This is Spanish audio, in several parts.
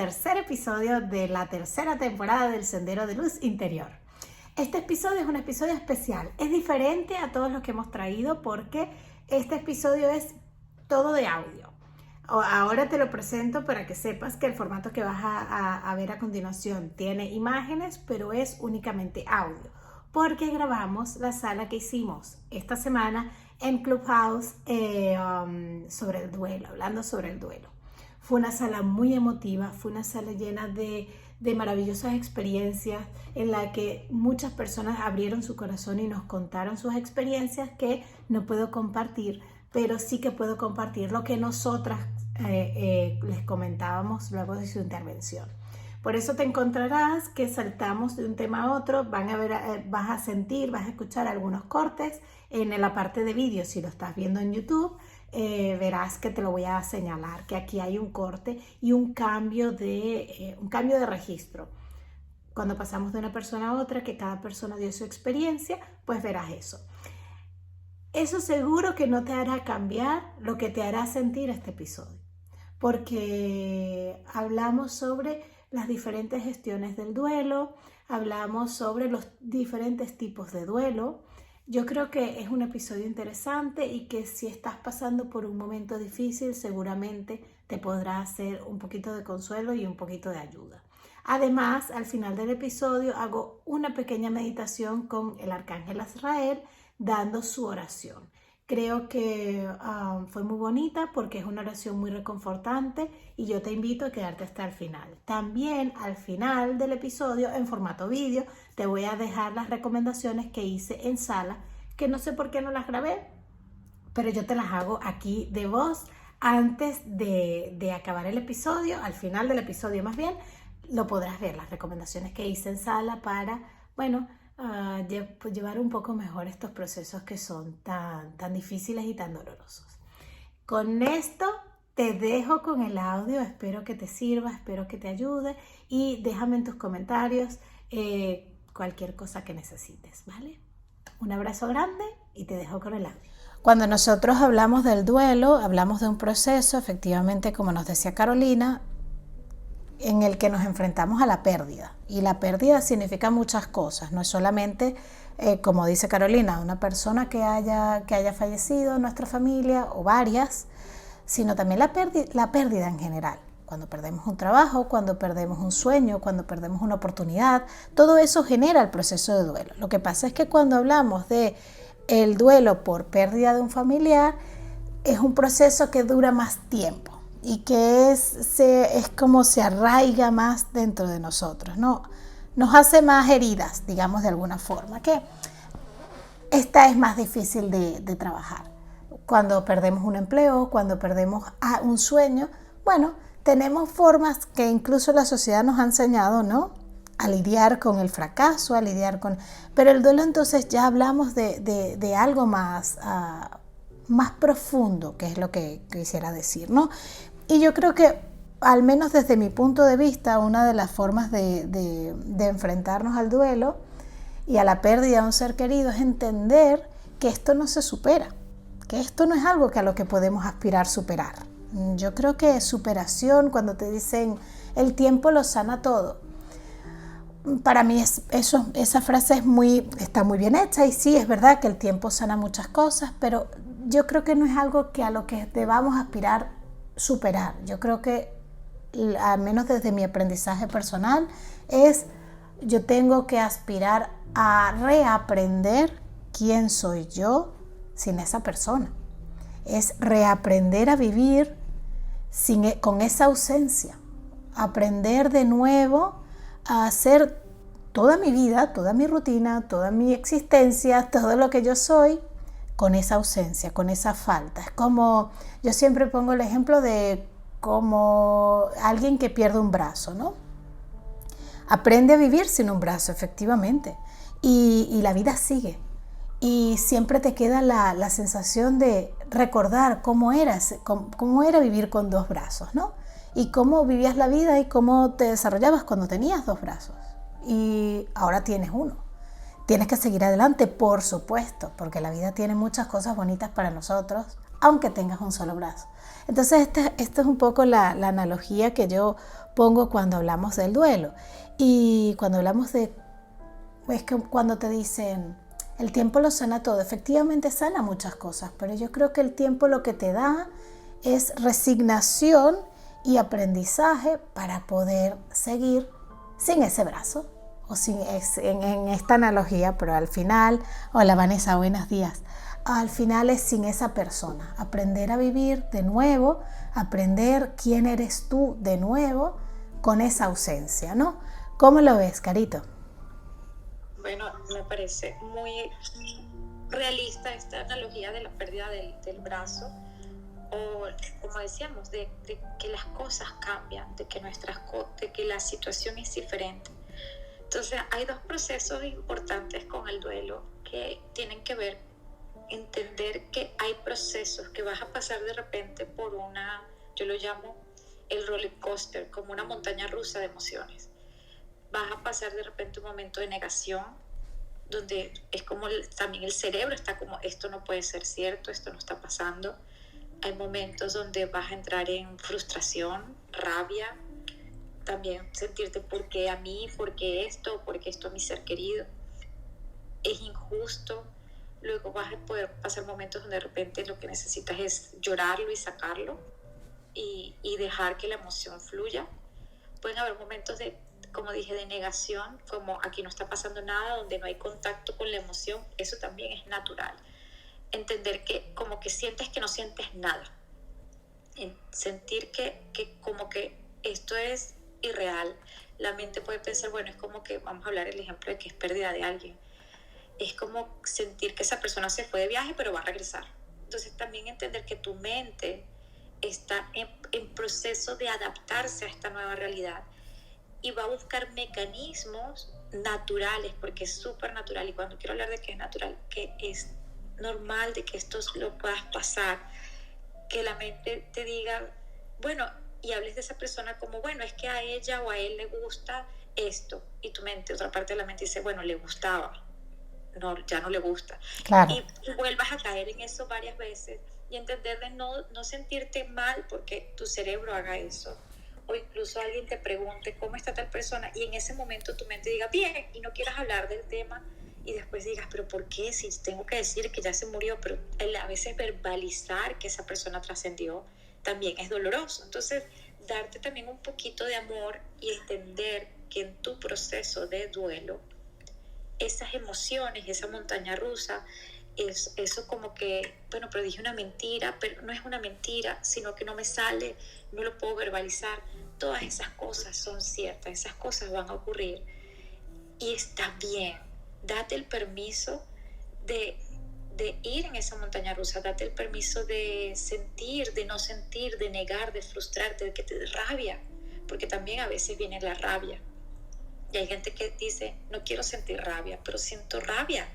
tercer episodio de la tercera temporada del Sendero de Luz Interior. Este episodio es un episodio especial, es diferente a todos los que hemos traído porque este episodio es todo de audio. Ahora te lo presento para que sepas que el formato que vas a ver a continuación tiene imágenes, pero es únicamente audio, porque grabamos la sala que hicimos esta semana en Clubhouse sobre el duelo, hablando sobre el duelo. Fue una sala muy emotiva, fue una sala llena de maravillosas experiencias en la que muchas personas abrieron su corazón y nos contaron sus experiencias que no puedo compartir, pero sí que puedo compartir lo que nosotras les comentábamos luego de su intervención. Por eso te encontrarás que saltamos de un tema a otro, vas a sentir, vas a escuchar algunos cortes en la parte de vídeo. Si lo estás viendo en YouTube, verás que te lo voy a señalar, que aquí hay un corte y un cambio de registro. Cuando pasamos de una persona a otra, que cada persona dio su experiencia, pues verás eso. Eso seguro que no te hará cambiar lo que te hará sentir este episodio, porque hablamos sobre las diferentes gestiones del duelo, hablamos sobre los diferentes tipos de duelo. Yo creo que es un episodio interesante y que si estás pasando por un momento difícil, seguramente te podrá hacer un poquito de consuelo y un poquito de ayuda. Además, al final del episodio hago una pequeña meditación con el arcángel Azrael dando su oración. Creo que fue muy bonita porque es una oración muy reconfortante y yo te invito a quedarte hasta el final. También al final del episodio, en formato vídeo, te voy a dejar las recomendaciones que hice en sala, que no sé por qué no las grabé, pero yo te las hago aquí de voz antes de acabar el episodio, al final del episodio más bien, lo podrás ver, las recomendaciones que hice en sala para, llevar un poco mejor estos procesos que son tan difíciles y tan dolorosos. Con esto te dejo con el audio, espero que te sirva, espero que te ayude y déjame en tus comentarios cualquier cosa que necesites, ¿vale? Un abrazo grande y te dejo con el audio. Cuando nosotros hablamos del duelo, hablamos de un proceso, efectivamente, como nos decía Carolina, en el que nos enfrentamos a la pérdida. Y la pérdida significa muchas cosas, no es solamente, como dice Carolina, una persona que haya fallecido en nuestra familia o varias, sino también la pérdida en general. Cuando perdemos un trabajo, cuando perdemos un sueño, cuando perdemos una oportunidad, todo eso genera el proceso de duelo. Lo que pasa es que cuando hablamos de el duelo por pérdida de un familiar, es un proceso que dura más tiempo y que es como se arraiga más dentro de nosotros, ¿no? Nos hace más heridas, digamos de alguna forma, que esta es más difícil de trabajar. Cuando perdemos un empleo, cuando perdemos un sueño, tenemos formas que incluso la sociedad nos ha enseñado, ¿no?, a lidiar con el fracaso, pero el duelo entonces ya hablamos de algo más profundo, que es lo que quisiera decir, ¿no? Y yo creo que, al menos desde mi punto de vista, una de las formas de enfrentarnos al duelo y a la pérdida de un ser querido es entender que esto no se supera, que esto no es algo a lo que podemos aspirar superar. Yo creo que superación, cuando te dicen el tiempo lo sana todo, para mí esa frase está muy bien hecha y sí, es verdad que el tiempo sana muchas cosas, pero yo creo que no es algo a lo que debamos aspirar superar. Yo creo que, al menos desde mi aprendizaje personal, yo tengo que aspirar a reaprender quién soy yo sin esa persona. Es reaprender a vivir con esa ausencia, aprender de nuevo a hacer toda mi vida, toda mi rutina, toda mi existencia, todo lo que yo soy, con esa ausencia, con esa falta. Es como, yo siempre pongo el ejemplo de como alguien que pierde un brazo, ¿no? Aprende a vivir sin un brazo, efectivamente, y la vida sigue. Y siempre te queda la sensación de recordar cómo era vivir con dos brazos, ¿no? Y cómo vivías la vida y cómo te desarrollabas cuando tenías dos brazos. Y ahora tienes uno. Tienes que seguir adelante, por supuesto, porque la vida tiene muchas cosas bonitas para nosotros, aunque tengas un solo brazo. Entonces esta es un poco la analogía que yo pongo cuando hablamos del duelo. Y cuando hablamos es que cuando te dicen, el tiempo lo sana todo, efectivamente sana muchas cosas, pero yo creo que el tiempo lo que te da es resignación y aprendizaje para poder seguir sin ese brazo, o en esta analogía, pero al final, hola Vanessa, buenos días, al final es sin esa persona, aprender a vivir de nuevo, aprender quién eres tú de nuevo con esa ausencia, ¿no? ¿Cómo lo ves, Carito? Bueno, me parece muy realista esta analogía de la pérdida del brazo, o como decíamos, de que las cosas cambian, de que la situación es diferente. Entonces hay dos procesos importantes con el duelo que tienen que ver, entender que hay procesos que vas a pasar de repente por yo lo llamo el roller coaster, como una montaña rusa de emociones. Vas a pasar de repente un momento de negación, donde es como también el cerebro está como, esto no puede ser cierto, esto no está pasando. Hay momentos donde vas a entrar en frustración, rabia, también sentirte ¿por qué a mí? ¿Por qué esto a mi ser querido? Es injusto. Luego vas a poder pasar momentos donde de repente lo que necesitas es llorarlo y sacarlo y dejar que la emoción fluya. Pueden haber momentos como dije, de negación, como aquí no está pasando nada, donde no hay contacto con la emoción. Eso también es natural. Entender que como que sientes que no sientes nada. Sentir que como que esto es irreal. La mente puede pensar, bueno, es como que, vamos a hablar el ejemplo de que es pérdida de alguien. Es como sentir que esa persona se fue de viaje, pero va a regresar. Entonces también entender que tu mente está en proceso de adaptarse a esta nueva realidad y va a buscar mecanismos naturales, porque es súper natural. Y cuando quiero hablar de que es natural, que es normal de que esto lo puedas pasar, que la mente te diga, bueno, y hables de esa persona como, bueno, es que a ella o a él le gusta esto, y tu mente, otra parte de la mente dice, bueno, le gustaba, no, ya no le gusta. Claro. Y vuelvas a caer en eso varias veces y entender de no sentirte mal porque tu cerebro haga eso. O incluso alguien te pregunte cómo está tal persona y en ese momento tu mente diga bien y no quieras hablar del tema y después digas, pero ¿por qué? Si tengo que decir que ya se murió, pero a veces verbalizar que esa persona trascendió también es doloroso. Entonces, darte también un poquito de amor y entender que en tu proceso de duelo, esas emociones, esa montaña rusa, es eso como que, bueno, pero dije una mentira, pero no es una mentira, sino que no me sale, no lo puedo verbalizar. Todas esas cosas son ciertas, esas cosas van a ocurrir y está bien. Date el permiso de ir en esa montaña rusa, date el permiso de sentir, de no sentir, de negar, de frustrarte, de que te dé rabia, porque también a veces viene la rabia. Y hay gente que dice, no quiero sentir rabia, pero siento rabia.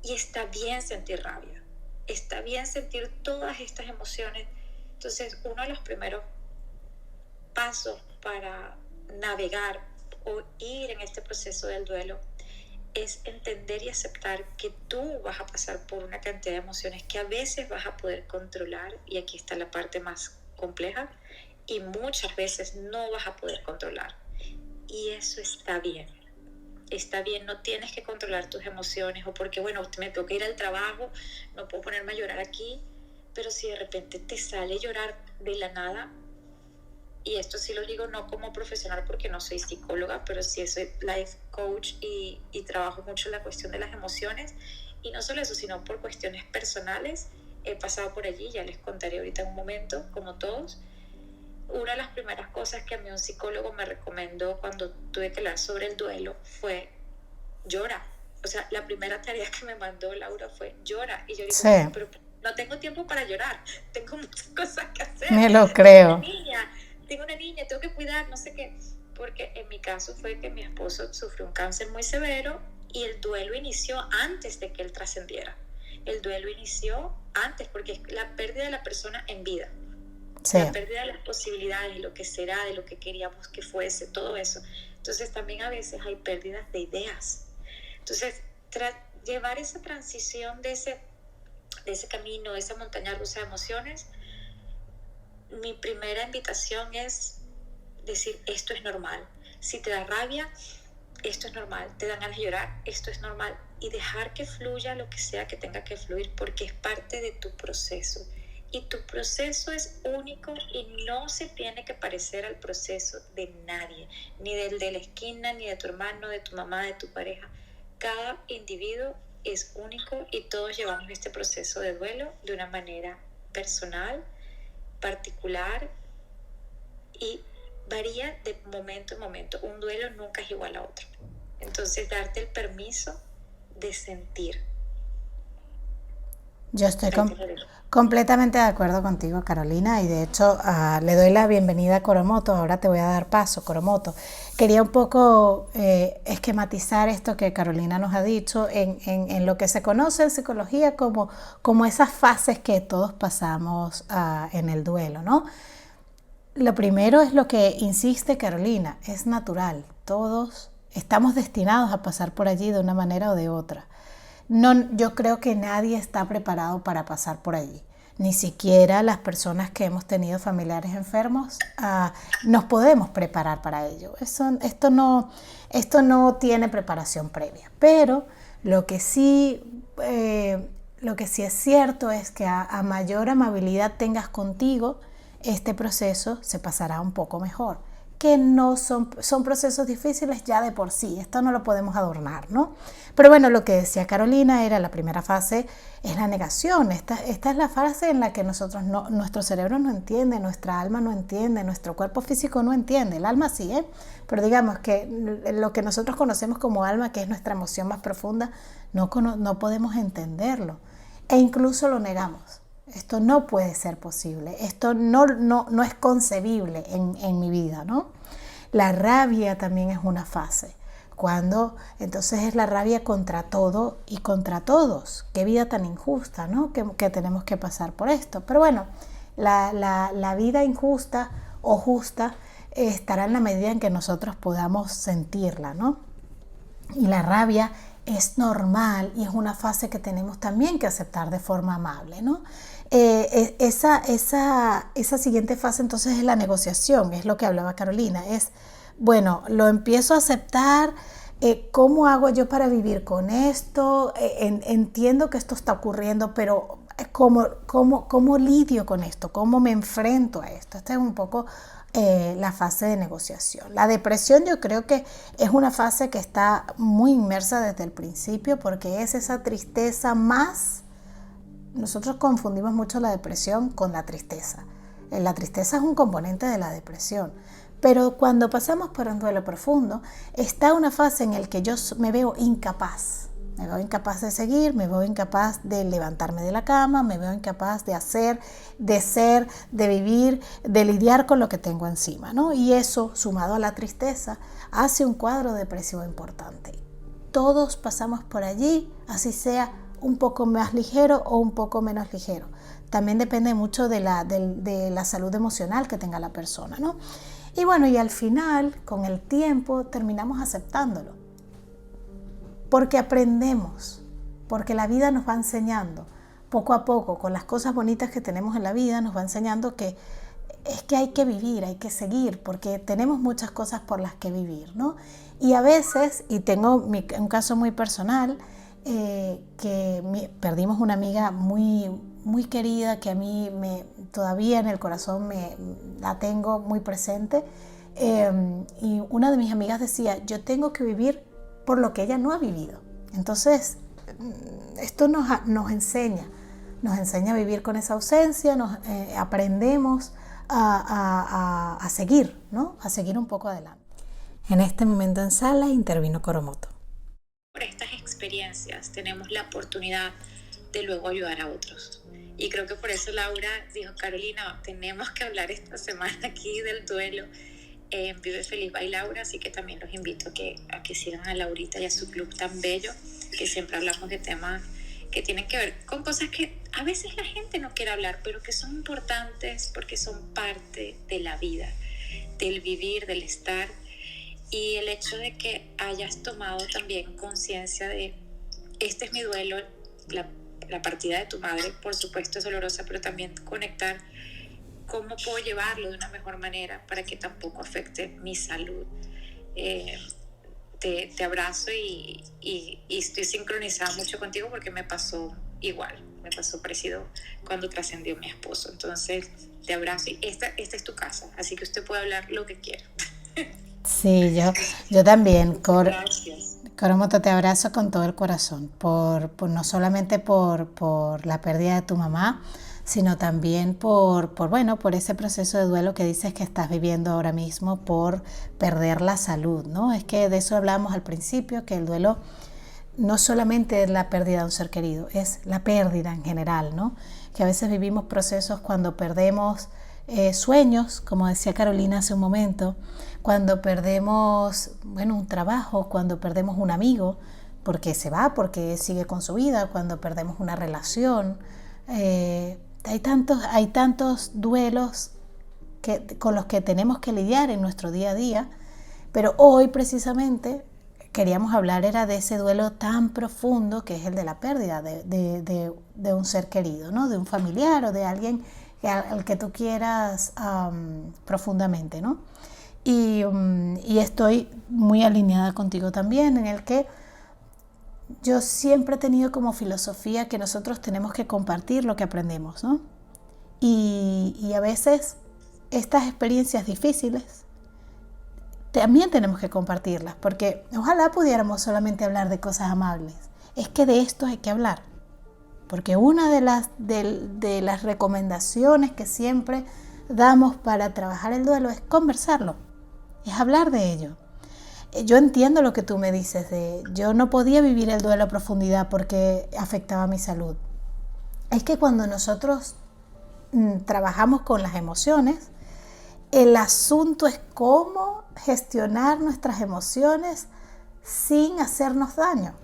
Y está bien sentir rabia, está bien sentir todas estas emociones. Entonces, uno de los primeros pasos para navegar o ir en este proceso del duelo es entender y aceptar que tú vas a pasar por una cantidad de emociones que a veces vas a poder controlar, y aquí está la parte más compleja, y muchas veces no vas a poder controlar. Y eso está bien. Está bien, no tienes que controlar tus emociones o porque, bueno, me tengo que ir al trabajo, no puedo ponerme a llorar aquí, pero si de repente te sale llorar de la nada, y esto sí lo digo no como profesional porque no soy psicóloga, pero sí soy life coach y trabajo mucho en la cuestión de las emociones, y no solo eso, sino por cuestiones personales. He pasado por allí, ya les contaré ahorita en un momento, como todos. Una de las primeras cosas que a mí un psicólogo me recomendó cuando tuve que hablar sobre el duelo fue llora. O sea, la primera tarea que me mandó Laura fue llora. Y yo digo, Sí. pero no tengo tiempo para llorar, tengo muchas cosas que hacer. Me lo creo. Tengo una niña, tengo que cuidar, no sé qué. Porque en mi caso fue que mi esposo sufrió un cáncer muy severo y el duelo inició antes de que él trascendiera. El duelo inició antes porque es la pérdida de la persona en vida. Sí. La pérdida de las posibilidades, de lo que será, de lo que queríamos que fuese, todo eso. Entonces también a veces hay pérdidas de ideas. Entonces llevar esa transición de ese camino, de esa montaña rusa de emociones, mi primera invitación es decir, esto es normal. Si te da rabia, esto es normal. Te dan ganas de llorar, esto es normal. Y dejar que fluya lo que sea que tenga que fluir, porque es parte de tu proceso. Y tu proceso es único y no se tiene que parecer al proceso de nadie, ni del de la esquina, ni de tu hermano, de tu mamá, de tu pareja. Cada individuo es único y todos llevamos este proceso de duelo de una manera personal, particular, y varía de momento en momento. Un duelo nunca es igual a otro. Entonces, darte el permiso de sentir. Yo estoy completamente de acuerdo contigo, Carolina, y de hecho le doy la bienvenida a Coromoto. Ahora te voy a dar paso, Coromoto. Quería un poco esquematizar esto que Carolina nos ha dicho en lo que se conoce en psicología como esas fases que todos pasamos en el duelo, ¿no? Lo primero es lo que insiste Carolina, es natural. Todos estamos destinados a pasar por allí de una manera o de otra. No, yo creo que nadie está preparado para pasar por allí. Ni siquiera las personas que hemos tenido familiares enfermos nos podemos preparar para ello. Esto no tiene preparación previa. Pero lo que sí es cierto es que a mayor amabilidad tengas contigo, este proceso se pasará un poco mejor. Que no son procesos difíciles ya de por sí, esto no lo podemos adornar, ¿no? Pero bueno, lo que decía Carolina era la primera fase, es la negación. Esta es la fase en la que nuestro cerebro no entiende, nuestra alma no entiende, nuestro cuerpo físico no entiende, el alma sí, pero digamos que lo que nosotros conocemos como alma, que es nuestra emoción más profunda, no podemos entenderlo e incluso lo negamos. Esto no puede ser posible, esto no es concebible en mi vida, ¿no? La rabia también es una fase, entonces es la rabia contra todo y contra todos. Qué vida tan injusta, ¿no? Que tenemos que pasar por esto. Pero bueno, la vida injusta o justa estará en la medida en que nosotros podamos sentirla, ¿no? Y la rabia es normal y es una fase que tenemos también que aceptar de forma amable, ¿no? Esa siguiente fase entonces es la negociación, es lo que hablaba Carolina, bueno, lo empiezo a aceptar, ¿cómo hago yo para vivir con esto? Entiendo que esto está ocurriendo, pero ¿cómo lidio con esto? ¿Cómo me enfrento a esto? Esta es un poco la fase de negociación. La depresión yo creo que es una fase que está muy inmersa desde el principio porque es esa tristeza más. Nosotros confundimos mucho la depresión con la tristeza. La tristeza es un componente de la depresión, pero cuando pasamos por un duelo profundo, está una fase en la que yo me veo incapaz. Me veo incapaz de seguir, me veo incapaz de levantarme de la cama, me veo incapaz de hacer, de ser, de vivir, de lidiar con lo que tengo encima, ¿no? Y eso, sumado a la tristeza, hace un cuadro depresivo importante. Todos pasamos por allí, así sea un poco más ligero o un poco menos ligero. También depende mucho de la salud emocional que tenga la persona, ¿no? Y bueno, y al final, con el tiempo, terminamos aceptándolo. Porque aprendemos, porque la vida nos va enseñando, poco a poco, con las cosas bonitas que tenemos en la vida, nos va enseñando que es que hay que vivir, hay que seguir, porque tenemos muchas cosas por las que vivir, ¿no? Y a veces, y tengo un caso muy personal, perdimos una amiga muy, muy querida que a mí todavía en el corazón la tengo muy presente, y una de mis amigas decía, yo tengo que vivir por lo que ella no ha vivido. Entonces, esto nos enseña a vivir con esa ausencia, aprendemos a seguir, ¿no? A seguir un poco adelante. En este momento en sala intervino Coromoto. Por estas experiencias tenemos la oportunidad de luego ayudar a otros. Y creo que por eso Laura dijo, Carolina, tenemos que hablar esta semana aquí del duelo. Vive Feliz by Laura, así que también los invito a que sigan a Laurita y a su club tan bello, que siempre hablamos de temas que tienen que ver con cosas que a veces la gente no quiere hablar, pero que son importantes porque son parte de la vida, del vivir, del estar. Y el hecho de que hayas tomado también conciencia de este es mi duelo, la partida de tu madre, por supuesto, es dolorosa, pero también conectar cómo puedo llevarlo de una mejor manera para que tampoco afecte mi salud. Te abrazo y estoy sincronizada mucho contigo porque me pasó igual, me pasó parecido cuando trascendió mi esposo. Entonces, te abrazo y esta es tu casa, así que usted puede hablar lo que quiera. Sí, yo también, Gracias. Coromoto, te abrazo con todo el corazón, no solamente por la pérdida de tu mamá, sino también por ese proceso de duelo que dices que estás viviendo ahora mismo por perder la salud, ¿no? Es que de eso hablamos al principio, que el duelo no solamente es la pérdida de un ser querido, es la pérdida en general, ¿no? Que a veces vivimos procesos cuando perdemos sueños, como decía Carolina hace un momento, cuando perdemos, un trabajo, cuando perdemos un amigo, porque se va, porque sigue con su vida, cuando perdemos una relación. Hay tantos duelos con los que tenemos que lidiar en nuestro día a día, pero hoy precisamente queríamos hablar era de ese duelo tan profundo que es el de la pérdida de un ser querido, ¿no? De un familiar o de alguien al que tú quieras profundamente, ¿no? Y estoy muy alineada contigo también en el que yo siempre he tenido como filosofía que nosotros tenemos que compartir lo que aprendemos, ¿no? Y a veces estas experiencias difíciles también tenemos que compartirlas, porque ojalá pudiéramos solamente hablar de cosas amables. Es que de esto hay que hablar, porque una de las recomendaciones que siempre damos para trabajar el duelo es conversarlo, es hablar de ello. Yo entiendo lo que tú me dices yo no podía vivir el duelo a profundidad porque afectaba mi salud. Es que cuando nosotros trabajamos con las emociones, el asunto es cómo gestionar nuestras emociones sin hacernos daño.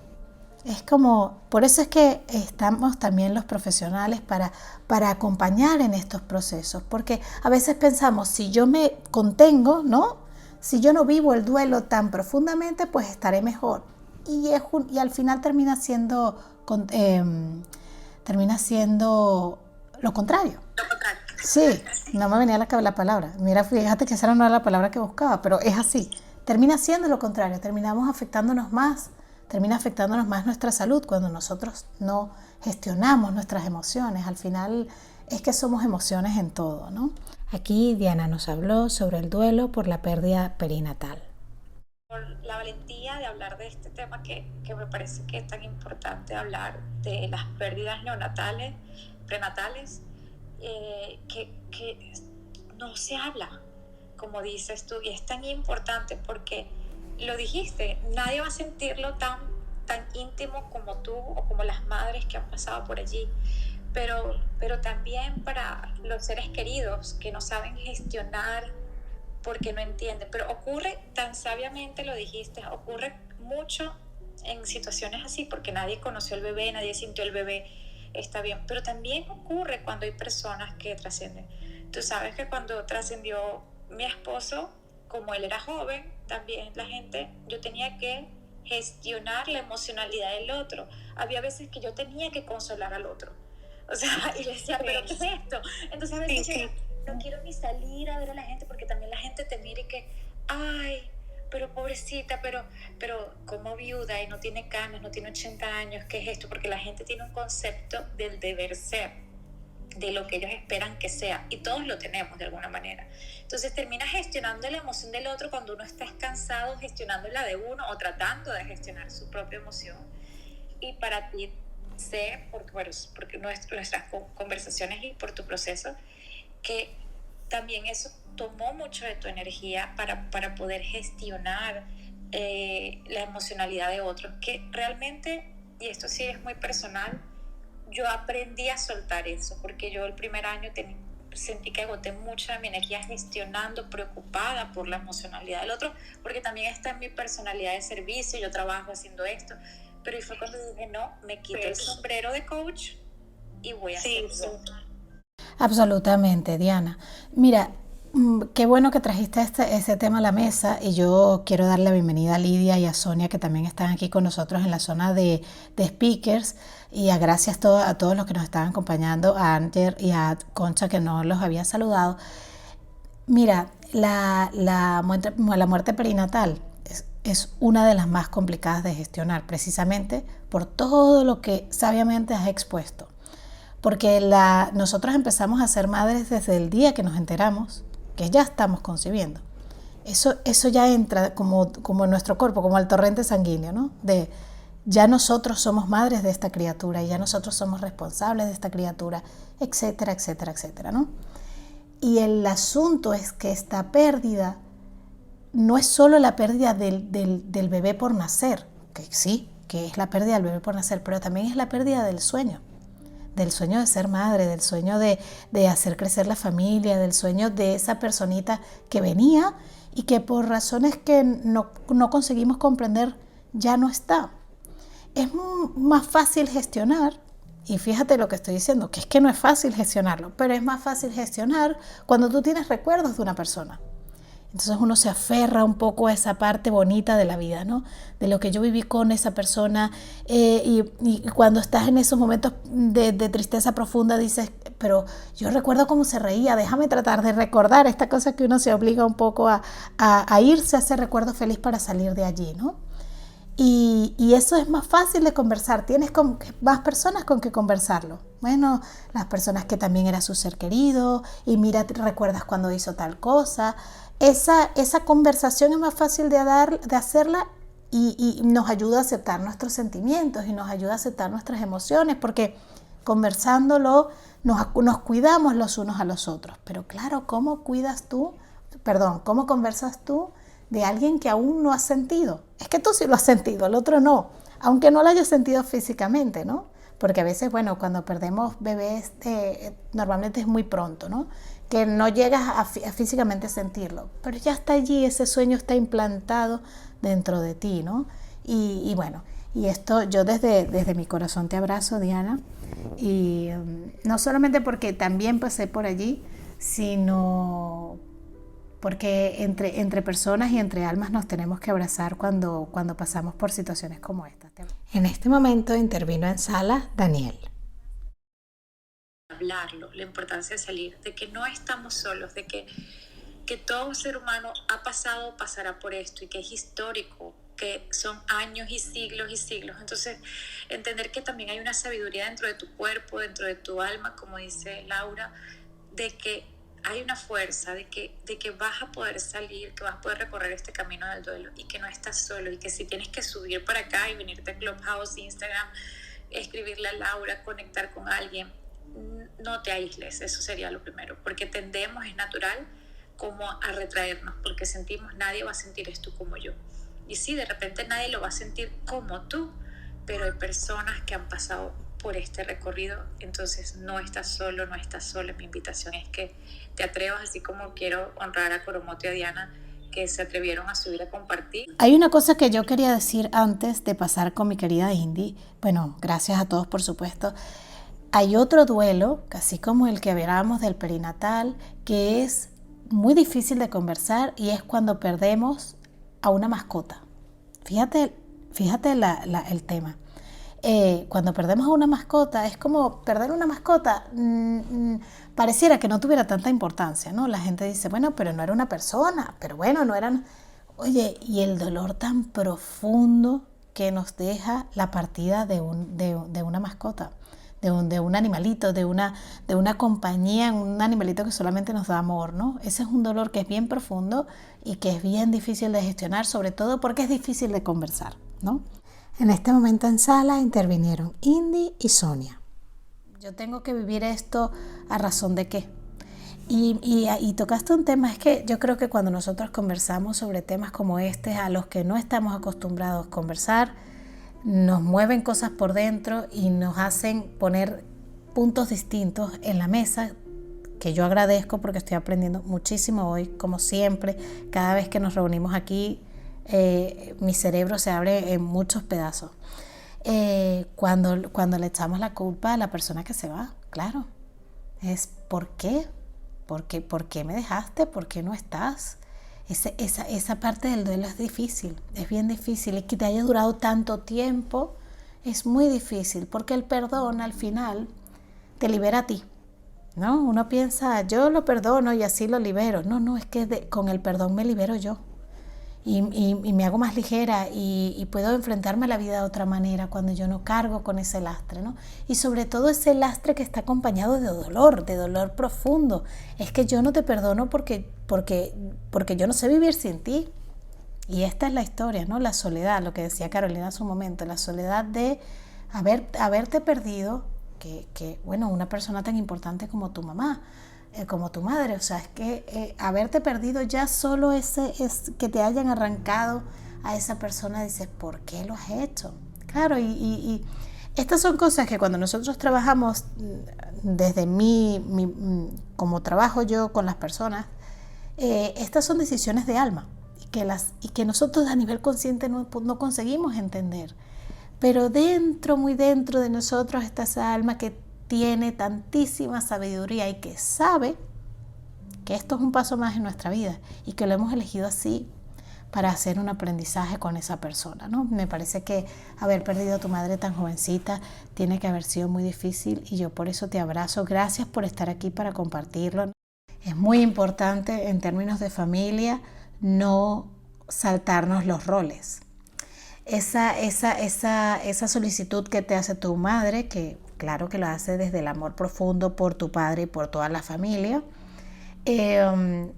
Es como, por eso es que estamos también los profesionales para acompañar en estos procesos, porque a veces pensamos, si yo me contengo, ¿no? Si yo no vivo el duelo tan profundamente, pues estaré mejor. Y al final termina siendo lo contrario. Sí, no me venía a la palabra. Mira, fíjate que esa no era la palabra que buscaba, pero es así. Termina siendo lo contrario, termina afectándonos más nuestra salud cuando nosotros no gestionamos nuestras emociones. Al final es que somos emociones en todo, ¿no? Aquí Diana nos habló sobre el duelo por la pérdida perinatal. Por la valentía de hablar de este tema que me parece que es tan importante hablar de las pérdidas neonatales, prenatales, que no se habla, como dices tú, y es tan importante porque lo dijiste, nadie va a sentirlo tan íntimo como tú o como las madres que han pasado por allí, pero también para los seres queridos que no saben gestionar porque no entienden, pero ocurre tan sabiamente, lo dijiste, ocurre mucho en situaciones así porque nadie conoció al bebé, nadie sintió el bebé, está bien, pero también ocurre cuando hay personas que trascienden. Tú sabes que cuando trascendió mi esposo, como él era joven, también yo tenía que gestionar la emocionalidad del otro. Había veces que yo tenía que consolar al otro. O sea, y le decía, ¿pero qué es esto? Entonces a veces no quiero ni salir a ver a la gente porque también la gente te mira y que, ay, pero pobrecita, pero como viuda y no tiene canas, no tiene 80 años, ¿qué es esto? Porque la gente tiene un concepto del deber ser, de lo que ellos esperan que sea, y todos lo tenemos de alguna manera. Entonces terminas gestionando la emoción del otro cuando uno está cansado gestionando la de uno o tratando de gestionar su propia emoción. Y para ti sé, porque nuestras conversaciones y por tu proceso, que también eso tomó mucho de tu energía para poder gestionar la emocionalidad de otros, que realmente, y esto sí es muy personal, yo aprendí a soltar eso, porque yo el primer año sentí que agoté mucha de mi energía gestionando, preocupada por la emocionalidad del otro, porque también está en mi personalidad de servicio, yo trabajo haciendo esto, pero fue cuando dije, no, me quito el sombrero de coach y voy a hacer eso. Absolutamente, Diana. Mira, Qué bueno que trajiste ese tema a la mesa y yo quiero darle la bienvenida a Lidia y a Sonia que también están aquí con nosotros en la zona de speakers y a gracias a todos los que nos estaban acompañando, a Anger y a Concha que no los había saludado. Mira, la muerte perinatal es una de las más complicadas de gestionar precisamente por todo lo que sabiamente has expuesto. Porque nosotros empezamos a ser madres desde el día que nos enteramos que ya estamos concibiendo. Eso ya entra como en nuestro cuerpo, como al torrente sanguíneo, ¿no? De ya nosotros somos madres de esta criatura y ya nosotros somos responsables de esta criatura, etcétera, etcétera, etcétera, ¿no? Y el asunto es que esta pérdida no es solo la pérdida del bebé por nacer, que sí, que es la pérdida del bebé por nacer, pero también es la pérdida del sueño de ser madre, del sueño de hacer crecer la familia, del sueño de esa personita que venía y que por razones que no conseguimos comprender ya no está. Es más fácil gestionar, y fíjate lo que estoy diciendo, que es que no es fácil gestionarlo, pero es más fácil gestionar cuando tú tienes recuerdos de una persona. Entonces uno se aferra un poco a esa parte bonita de la vida, ¿no? De lo que yo viví con esa persona y cuando estás en esos momentos de tristeza profunda dices, pero yo recuerdo cómo se reía, déjame tratar de recordar esta cosa que uno se obliga un poco a irse a ese recuerdo feliz para salir de allí, ¿no? Y eso es más fácil de conversar, tienes más personas con que conversarlo. Bueno, las personas que también era su ser querido y mira, te recuerdas cuando hizo tal cosa. Esa conversación es más fácil de hacerla y nos ayuda a aceptar nuestros sentimientos y nos ayuda a aceptar nuestras emociones porque conversándolo nos cuidamos los unos a los otros. Pero claro, ¿cómo conversas tú de alguien que aún no has sentido? Es que tú sí lo has sentido, el otro no, aunque no lo hayas sentido físicamente, ¿no? Porque a veces, bueno, cuando perdemos bebés normalmente es muy pronto, ¿no? Que no llegas a físicamente sentirlo, pero ya está allí, ese sueño está implantado dentro de ti, ¿no? Y bueno, y esto yo desde mi corazón te abrazo, Diana, y no solamente porque también pasé por allí, sino porque entre personas y entre almas nos tenemos que abrazar cuando pasamos por situaciones como esta. En este momento intervino en sala Daniel. Hablarlo, la importancia de salir, de que no estamos solos, de que todo ser humano ha pasado o pasará por esto y que es histórico, que son años y siglos y siglos. Entonces, entender que también hay una sabiduría dentro de tu cuerpo, dentro de tu alma, como dice Laura, de que hay una fuerza, de que vas a poder salir, que vas a poder recorrer este camino del duelo y que no estás solo y que si tienes que subir para acá y venirte a Clubhouse, Instagram, escribirle a Laura, conectar con alguien, no te aísles, eso sería lo primero, porque tendemos, es natural, como a retraernos, porque sentimos, nadie va a sentir esto como yo. Y sí, de repente nadie lo va a sentir como tú, pero hay personas que han pasado por este recorrido, entonces no estás solo, no estás sola. Mi invitación es que te atrevas, así como quiero honrar a Coromoto y a Diana, que se atrevieron a subir a compartir. Hay una cosa que yo quería decir antes de pasar con mi querida Indy. Bueno, gracias a todos por supuesto. Hay otro duelo, así como el que hablábamos del perinatal, que es muy difícil de conversar y es cuando perdemos a una mascota. Fíjate el tema. Cuando perdemos a una mascota, es como perder una mascota, pareciera que no tuviera tanta importancia, ¿no? La gente dice, bueno, pero no era una persona, pero bueno, no eran... Oye, y el dolor tan profundo que nos deja la partida de una mascota, de un animalito, de una compañía, un animalito que solamente nos da amor, ¿no? Ese es un dolor que es bien profundo y que es bien difícil de gestionar, sobre todo porque es difícil de conversar, ¿no? En este momento en sala intervinieron Indy y Sonia. Yo tengo que vivir esto a razón de qué. Y tocaste un tema, es que yo creo que cuando nosotros conversamos sobre temas como este, a los que no estamos acostumbrados a conversar, nos mueven cosas por dentro y nos hacen poner puntos distintos en la mesa, que yo agradezco porque estoy aprendiendo muchísimo hoy, como siempre. Cada vez que nos reunimos aquí, mi cerebro se abre en muchos pedazos. Cuando le echamos la culpa a la persona que se va, claro, es ¿por qué? ¿Por qué me dejaste? ¿Por qué no estás? Esa parte del duelo es difícil, es bien difícil. Y que te haya durado tanto tiempo es muy difícil, porque el perdón al final te libera a ti, ¿no? Uno piensa, yo lo perdono y así lo libero. No, es que con el perdón me libero yo. Y me hago más ligera y puedo enfrentarme a la vida de otra manera cuando yo no cargo con ese lastre, ¿no? Y sobre todo ese lastre que está acompañado de dolor profundo. Es que yo no te perdono porque yo no sé vivir sin ti. Y esta es la historia, ¿no? La soledad, lo que decía Carolina hace un momento, la soledad de haberte perdido, bueno, una persona tan importante como tu mamá, como tu madre, o sea, es que haberte perdido ya solo es que te hayan arrancado a esa persona, dices, ¿por qué lo has hecho? Claro, y estas son cosas que cuando nosotros trabajamos desde como trabajo yo con las personas, estas son decisiones de alma y que nosotros a nivel consciente no conseguimos entender. Pero muy dentro de nosotros está esa alma que tiene tantísima sabiduría y que sabe que esto es un paso más en nuestra vida y que lo hemos elegido así para hacer un aprendizaje con esa persona, ¿no? Me parece que haber perdido a tu madre tan jovencita tiene que haber sido muy difícil y yo por eso te abrazo. Gracias por estar aquí para compartirlo. Es muy importante en términos de familia no saltarnos los roles. Esa solicitud que te hace tu madre, que claro que lo hace desde el amor profundo por tu padre y por toda la familia,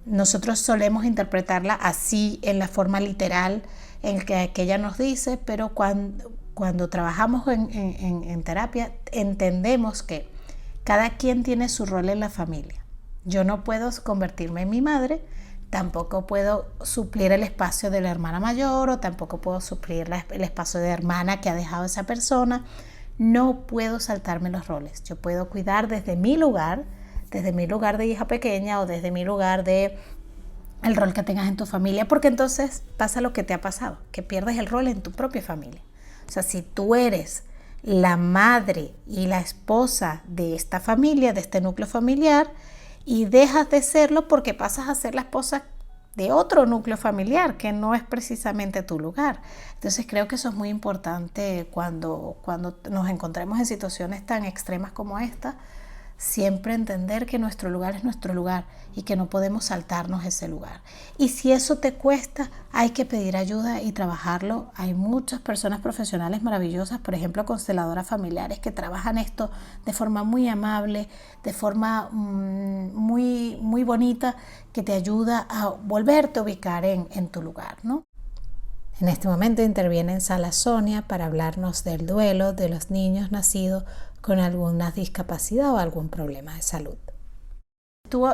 nosotros solemos interpretarla así en la forma literal en que ella nos dice, pero cuando trabajamos en terapia entendemos que cada quien tiene su rol en la familia. Yo no puedo convertirme en mi madre, tampoco puedo suplir el espacio de la hermana mayor o tampoco puedo suplir el espacio de hermana que ha dejado esa persona. No puedo saltarme los roles. Yo puedo cuidar desde mi lugar de hija pequeña o desde mi lugar de el rol que tengas en tu familia, porque entonces pasa lo que te ha pasado, que pierdes el rol en tu propia familia. O sea, si tú eres la madre y la esposa de esta familia, de este núcleo familiar, y dejas de serlo porque pasas a ser la esposa de otro núcleo familiar que no es precisamente tu lugar. Entonces creo que eso es muy importante cuando nos encontremos en situaciones tan extremas como esta, siempre entender que nuestro lugar es nuestro lugar y que no podemos saltarnos ese lugar. Y si eso te cuesta, hay que pedir ayuda y trabajarlo. Hay muchas personas profesionales maravillosas, por ejemplo, consteladoras familiares que trabajan esto de forma muy amable, de forma muy, muy bonita, que te ayuda a volverte a ubicar en tu lugar, ¿no? En este momento interviene en sala Sonia para hablarnos del duelo de los niños nacidos con alguna discapacidad o algún problema de salud.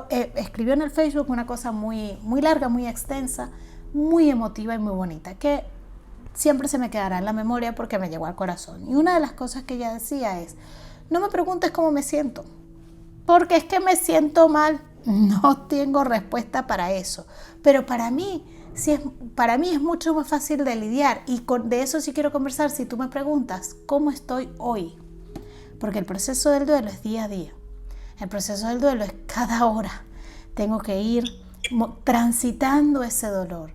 Escribió en el Facebook una cosa muy, muy larga, muy extensa, muy emotiva y muy bonita, que siempre se me quedará en la memoria porque me llegó al corazón. Y una de las cosas que ella decía es, no me preguntes cómo me siento, porque es que me siento mal. No tengo respuesta para eso, pero para mí es mucho más fácil de lidiar y de eso sí quiero conversar si tú me preguntas cómo estoy hoy, porque el proceso del duelo es día a día, el proceso del duelo es cada hora, tengo que ir transitando ese dolor.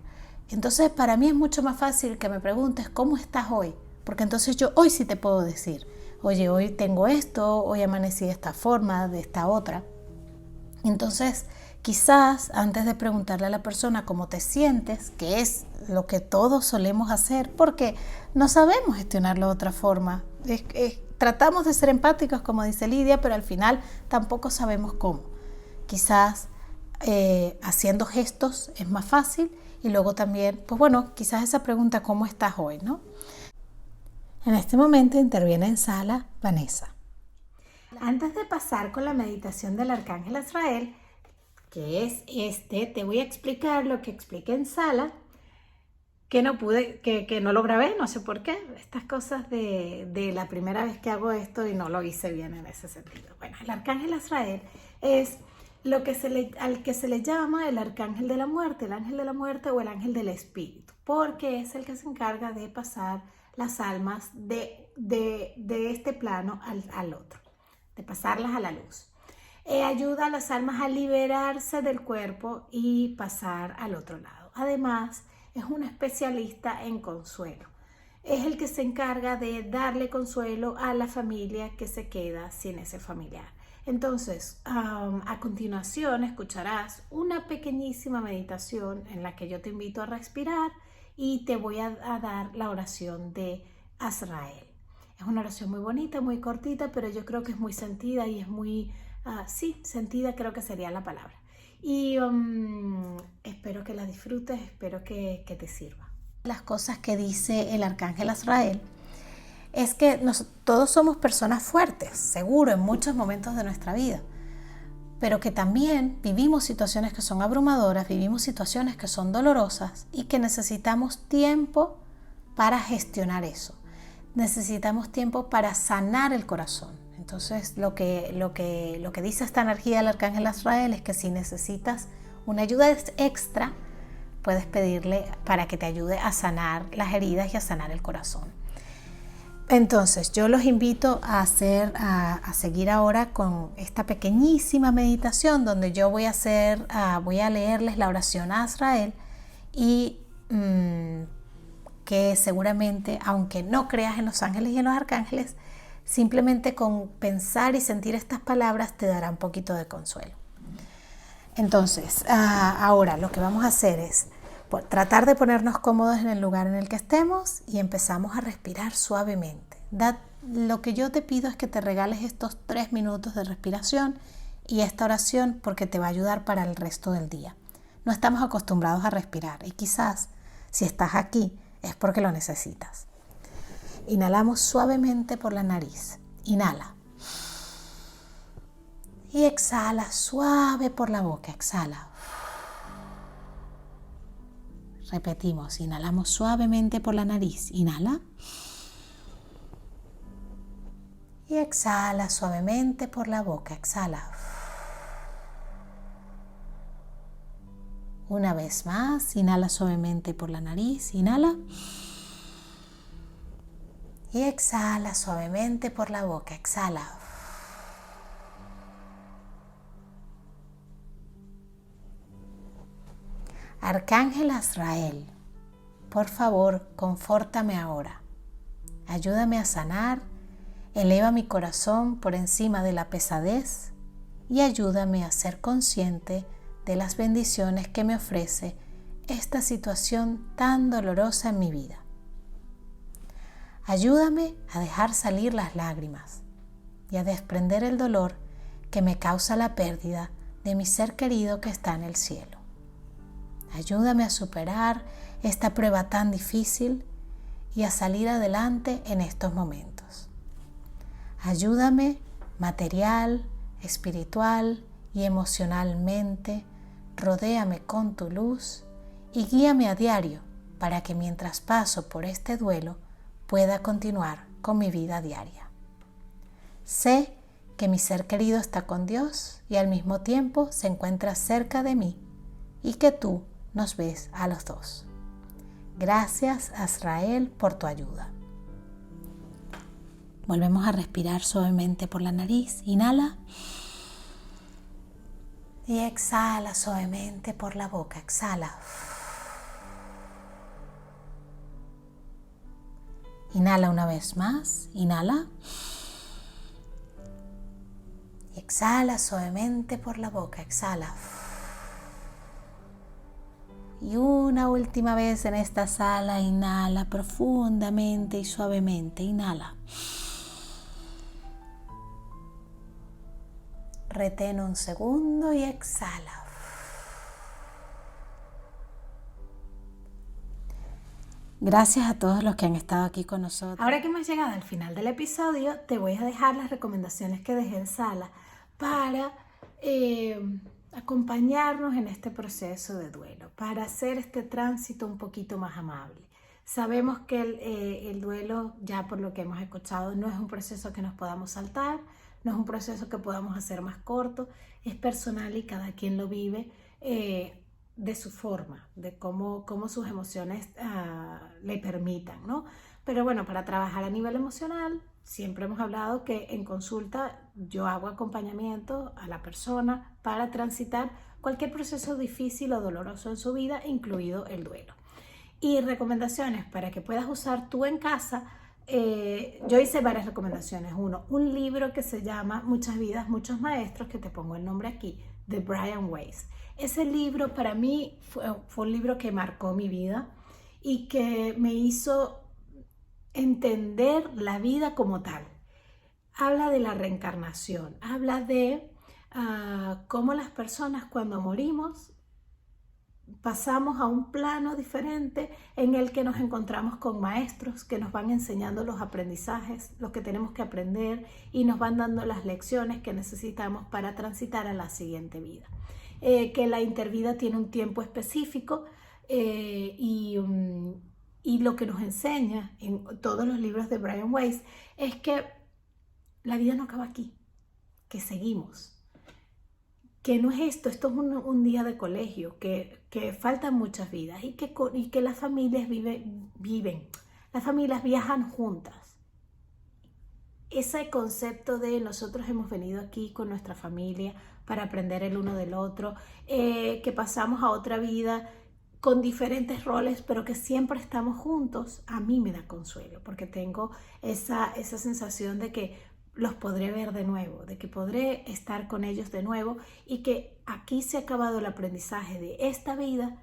Entonces para mí es mucho más fácil que me preguntes cómo estás hoy, porque entonces yo hoy sí te puedo decir, oye, hoy tengo esto, hoy amanecí de esta forma, de esta otra. Entonces quizás antes de preguntarle a la persona cómo te sientes, que es lo que todos solemos hacer porque no sabemos gestionarlo de otra forma, tratamos de ser empáticos como dice Lidia, pero al final tampoco sabemos cómo. Quizás haciendo gestos es más fácil y luego también, pues bueno, quizás esa pregunta ¿cómo estás hoy?, ¿no? En este momento interviene en sala Vanessa. Antes de pasar con la meditación del Arcángel Azrael, que es te voy a explicar lo que expliqué en sala, que no lo grabé, no sé por qué. Estas cosas de la primera vez que hago esto y no lo hice bien en ese sentido. Bueno, el Arcángel Azrael es al que se le llama el Arcángel de la Muerte, el Ángel de la Muerte o el Ángel del Espíritu, porque es el que se encarga de pasar las almas de este plano al otro, de pasarlas a la luz. Ayuda a las almas a liberarse del cuerpo y pasar al otro lado. Además, es un especialista en consuelo. Es el que se encarga de darle consuelo a la familia que se queda sin ese familiar. Entonces, a continuación escucharás una pequeñísima meditación en la que yo te invito a respirar y te voy a dar la oración de Azrael. Es una oración muy bonita, muy cortita, pero yo creo que es muy sentida y es muy, sentida creo que sería la palabra. Y espero que la disfrutes, espero que te sirva. Las cosas que dice el arcángel Azrael es que todos somos personas fuertes, seguro, en muchos momentos de nuestra vida, pero que también vivimos situaciones que son abrumadoras, vivimos situaciones que son dolorosas y que necesitamos tiempo para gestionar eso. Necesitamos tiempo para sanar el corazón. Entonces, lo que dice esta energía del arcángel Azrael es que si necesitas una ayuda extra, puedes pedirle para que te ayude a sanar las heridas y a sanar el corazón. Entonces, yo los invito a seguir ahora con esta pequeñísima meditación donde yo voy a leerles la oración a Azrael y que seguramente, aunque no creas en los ángeles y en los arcángeles, simplemente con pensar y sentir estas palabras te dará un poquito de consuelo. Entonces, ahora lo que vamos a hacer es tratar de ponernos cómodos en el lugar en el que estemos y empezamos a respirar suavemente. Lo que yo te pido es que te regales estos 3 minutos de respiración y esta oración porque te va a ayudar para el resto del día. No estamos acostumbrados a respirar y quizás si estás aquí es porque lo necesitas. Inhalamos suavemente por la nariz. Inhala. Y exhala suave por la boca. Exhala. Repetimos. Inhalamos suavemente por la nariz. Inhala. Y exhala suavemente por la boca. Exhala. Una vez más, inhala suavemente por la nariz, inhala. Y exhala suavemente por la boca, exhala. Arcángel Azrael, por favor, confórtame ahora. Ayúdame a sanar, eleva mi corazón por encima de la pesadez y ayúdame a ser consciente de las bendiciones que me ofrece esta situación tan dolorosa en mi vida. Ayúdame a dejar salir las lágrimas y a desprender el dolor que me causa la pérdida de mi ser querido que está en el cielo. Ayúdame a superar esta prueba tan difícil y a salir adelante en estos momentos. Ayúdame material, espiritual y emocionalmente. Rodéame con tu luz y guíame a diario para que mientras paso por este duelo pueda continuar con mi vida diaria. Sé que mi ser querido está con Dios y al mismo tiempo se encuentra cerca de mí y que tú nos ves a los dos. Gracias, Azrael, por tu ayuda. Volvemos a respirar suavemente por la nariz. Inhala. Y exhala suavemente por la boca. Exhala. Inhala una vez más. Inhala. Y exhala suavemente por la boca. Exhala. Y una última vez en esta sala. Inhala profundamente y suavemente. Inhala. Retén un segundo y exhala. Gracias a todos los que han estado aquí con nosotros. Ahora que hemos llegado al final del episodio, te voy a dejar las recomendaciones que dejé en sala para acompañarnos en este proceso de duelo, para hacer este tránsito un poquito más amable. Sabemos que el duelo, ya por lo que hemos escuchado, no es un proceso que nos podamos saltar, no es un proceso que podamos hacer más corto, es personal y cada quien lo vive de su forma, de cómo sus emociones le permitan, ¿no? Pero bueno, para trabajar a nivel emocional siempre hemos hablado que en consulta yo hago acompañamiento a la persona para transitar cualquier proceso difícil o doloroso en su vida, incluido el duelo. Y recomendaciones para que puedas usar tú en casa. Yo hice varias recomendaciones. Uno, un libro que se llama Muchas vidas, muchos maestros, que te pongo el nombre aquí, de Brian Weiss. Ese libro para mí fue un libro que marcó mi vida y que me hizo entender la vida como tal. Habla de la reencarnación, habla de cómo las personas cuando morimos pasamos a un plano diferente en el que nos encontramos con maestros que nos van enseñando los aprendizajes, lo que tenemos que aprender, y nos van dando las lecciones que necesitamos para transitar a la siguiente vida. Que la intervida tiene un tiempo específico y lo que nos enseña en todos los libros de Brian Weiss es que la vida no acaba aquí, que seguimos. Que no es esto es un día de colegio, que faltan muchas vidas y que las familias las familias viajan juntas. Ese concepto de nosotros hemos venido aquí con nuestra familia para aprender el uno del otro, que pasamos a otra vida con diferentes roles, pero que siempre estamos juntos, a mí me da consuelo, porque tengo esa sensación de que los podré ver de nuevo, de que podré estar con ellos de nuevo y que aquí se ha acabado el aprendizaje de esta vida,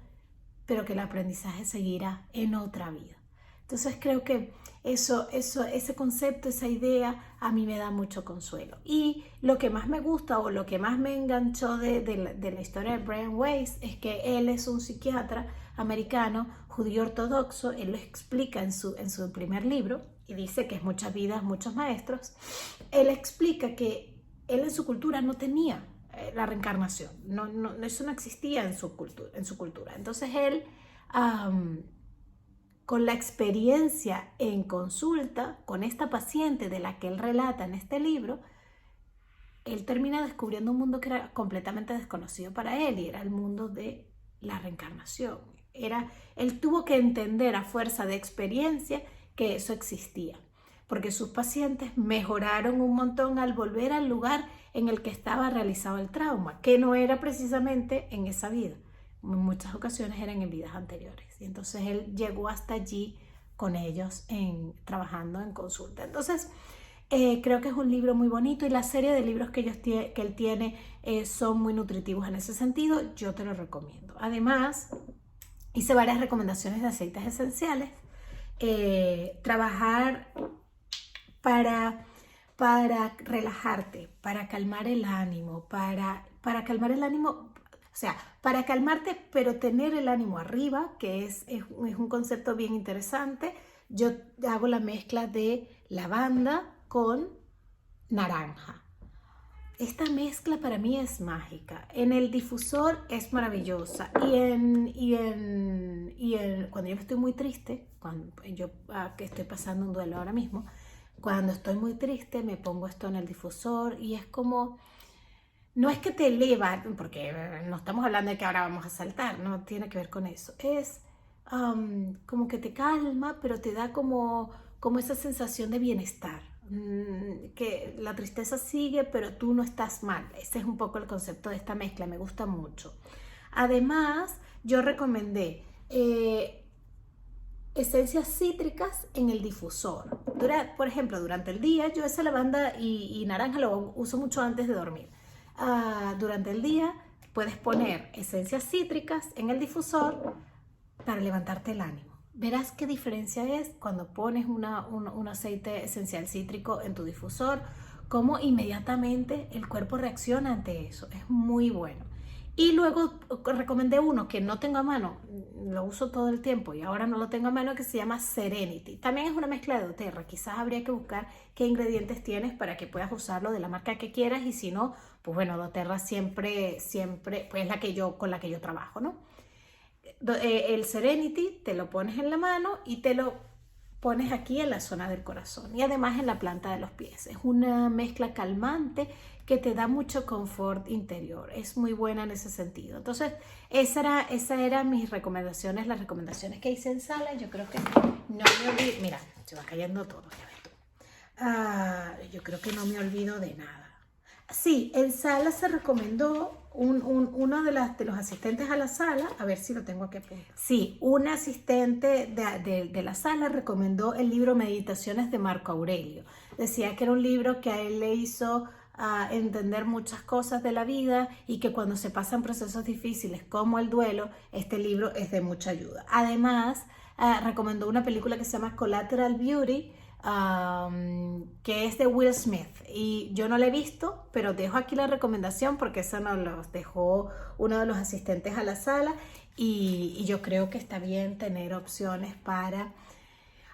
pero que el aprendizaje seguirá en otra vida. Entonces creo que ese concepto, esa idea a mí me da mucho consuelo. Y lo que más me gusta o lo que más me enganchó de la historia de Brian Weiss es que él es un psiquiatra americano, judío ortodoxo. Él lo explica en su primer libro y dice que es Muchas vidas, muchos maestros. Él explica que él en su cultura no tenía la reencarnación, eso no existía en su cultura. Entonces él, con la experiencia en consulta con esta paciente de la que él relata en este libro, él termina descubriendo un mundo que era completamente desconocido para él, y era el mundo de la reencarnación. Él tuvo que entender a fuerza de experiencia que eso existía, porque sus pacientes mejoraron un montón al volver al lugar en el que estaba realizado el trauma, que no era precisamente en esa vida. En muchas ocasiones eran en vidas anteriores. Y entonces él llegó hasta allí con ellos trabajando en consulta. Entonces creo que es un libro muy bonito, y la serie de libros que él tiene son muy nutritivos en ese sentido. Yo te lo recomiendo. Además, hice varias recomendaciones de aceites esenciales. Trabajar para relajarte, para calmar el ánimo, para calmar el ánimo, o sea, para calmarte pero tener el ánimo arriba, que es un concepto bien interesante. Yo hago la mezcla de lavanda con naranja. Esta mezcla para mí es mágica. En el difusor es maravillosa. Y cuando yo estoy muy triste, que estoy pasando un duelo ahora mismo, cuando estoy muy triste me pongo esto en el difusor y es como, no es que te eleva, porque no estamos hablando de que ahora vamos a saltar, no tiene que ver con eso. Es como que te calma, pero te da como esa sensación de bienestar. Que la tristeza sigue, pero tú no estás mal. Ese es un poco el concepto de esta mezcla, me gusta mucho. Además, yo recomendé esencias cítricas en el difusor. Por ejemplo, durante el día, yo esa lavanda y naranja lo uso mucho antes de dormir. Durante el día puedes poner esencias cítricas en el difusor para levantarte el ánimo. Verás qué diferencia es cuando pones un aceite esencial cítrico en tu difusor, cómo inmediatamente el cuerpo reacciona ante eso. Es muy bueno. Y luego recomendé uno que no tengo a mano, lo uso todo el tiempo y ahora no lo tengo a mano, que se llama Serenity. También es una mezcla de doTERRA. Quizás habría que buscar qué ingredientes tienes para que puedas usarlo de la marca que quieras, y si no, pues bueno, doTERRA siempre pues es con la que yo trabajo, ¿no? El Serenity te lo pones en la mano y te lo pones aquí en la zona del corazón y además en la planta de los pies. Es una mezcla calmante que te da mucho confort interior. Es muy buena en ese sentido. Entonces, esas eran mis recomendaciones, las recomendaciones que hice en sala. Yo creo que no me olvidé. Mira, se va cayendo todo. Yo creo que no me olvido de nada. Sí, en sala se recomendó uno de los asistentes a la sala, a ver si lo tengo aquí apuntado. Sí, un asistente de la sala recomendó el libro Meditaciones de Marco Aurelio. Decía que era un libro que a él le hizo entender muchas cosas de la vida y que cuando se pasan procesos difíciles como el duelo, este libro es de mucha ayuda. Además, recomendó una película que se llama Collateral Beauty, que es de Will Smith, y yo no la he visto, pero dejo aquí la recomendación porque eso nos lo dejó uno de los asistentes a la sala, y yo creo que está bien tener opciones para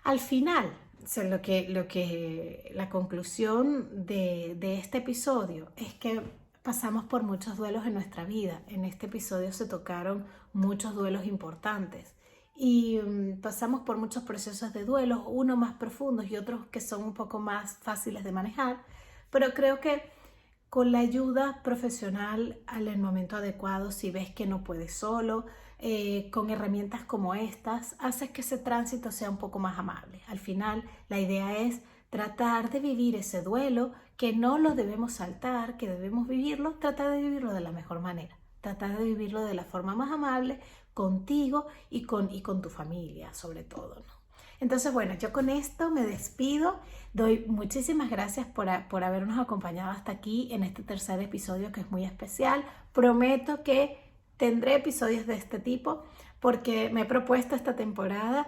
al final. O sea, la conclusión de este episodio es que pasamos por muchos duelos en nuestra vida. En este episodio se tocaron muchos duelos importantes y pasamos por muchos procesos de duelo, unos más profundos y otros que son un poco más fáciles de manejar, pero creo que con la ayuda profesional en el momento adecuado, si ves que no puedes solo, con herramientas como estas, haces que ese tránsito sea un poco más amable. Al final, la idea es tratar de vivir ese duelo, que no lo debemos saltar, que debemos vivirlo, tratar de vivirlo de la mejor manera, tratar de vivirlo de la forma más amable contigo y con tu familia, sobre todo, ¿no? Entonces, bueno, yo con esto me despido. Doy muchísimas gracias por habernos acompañado hasta aquí en este tercer episodio que es muy especial. Prometo que tendré episodios de este tipo porque me he propuesto esta temporada,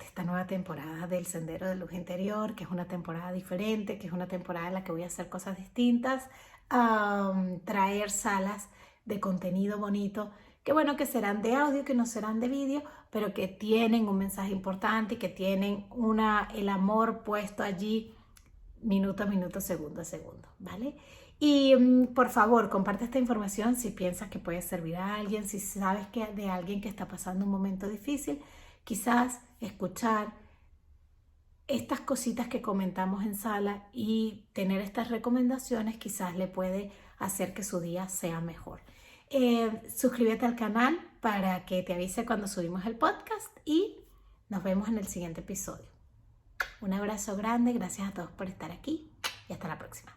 esta nueva temporada del Sendero de Luz Interior, que es una temporada diferente, que es una temporada en la que voy a hacer cosas distintas, traer salas de contenido bonito, que bueno, que serán de audio, que no serán de vídeo, pero que tienen un mensaje importante y que tienen el amor puesto allí minuto a minuto, segundo a segundo, ¿vale? Y por favor, comparte esta información si piensas que puede servir a alguien, si sabes que de alguien que está pasando un momento difícil, quizás escuchar estas cositas que comentamos en sala y tener estas recomendaciones quizás le puede hacer que su día sea mejor. Suscríbete al canal para que te avise cuando subimos el podcast y nos vemos en el siguiente episodio. Un abrazo grande, gracias a todos por estar aquí y hasta la próxima.